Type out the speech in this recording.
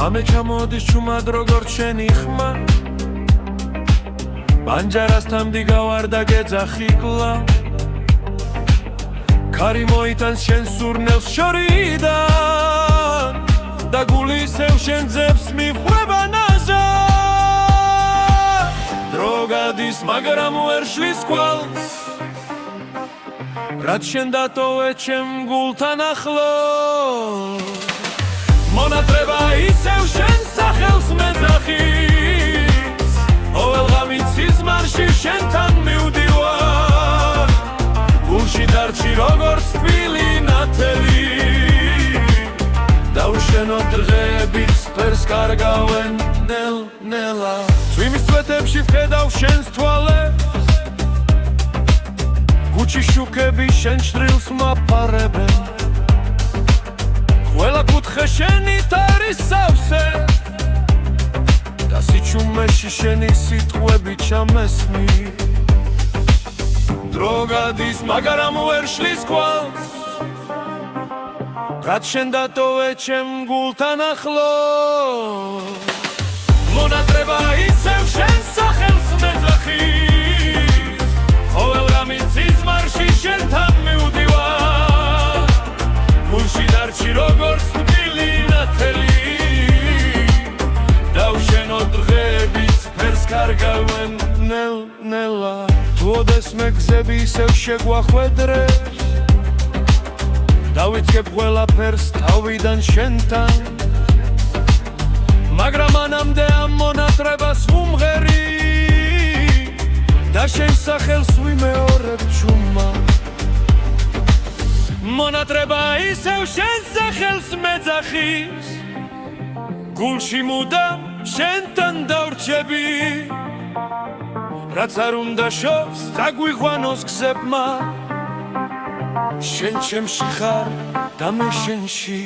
ამე ჩამოდის ჩუმად როგორც შენი ხმა პანჯარასთან მდგავარ და გეძახი კლა ქარი მოიტანს შენ სურნელს შორიდან და გული ისევ შენ ძებს მიხვდება ნაზა დრო გადის მაგრამ ვერ შლის კვალს რაც შენ დატოვე ჩემ გულთან ახლოს მონატრება ისევ შენ სახელს მეძახის ყოველღამით სიზმარში შენთან მივდივარ გულში დარჩი როგორც თბილი ნათელი დავშენო დღეებით ფერს კარგავენ ნელ-ნელა წვიმის წვეთებში ვხედავ შენს თვალებს გუჩის შუქები შენ შრილს მაფარებენ ყველა კუთხე შენით არის სავსე და სიჩუმეში შენი სიტყვები ჩამესმი დრო გადის მაგრამ ვერ შლის კვალს რაც შენ დატოვე ჩემ გულთან ახლოს მონატრება ისევ შენ სახელს მეძახის ყოველღამით სიზმარში შენთან მივდივარ გულში დარჩი როგორც თბილი ნათელი დავშენო დღეებით ფერს კარგავენ ნელ-ნელა თუ ოდესმე გზები ისევ შეგვახვედრებს დავიწყებ ყველაფერს თავიდან შენთან მაგრამ მანამდე ამ მონატრებას ვუმღერი და შენ სახელს ვიმეორებ ჩუმა მონატრება ისევ შენ სახელს მეძახის გულში მუდამ შენთან დავრჩები რაც არ უნდა შორს წაგვიყვანოს გზებმა შენ ჩემში ხარ და მე შენში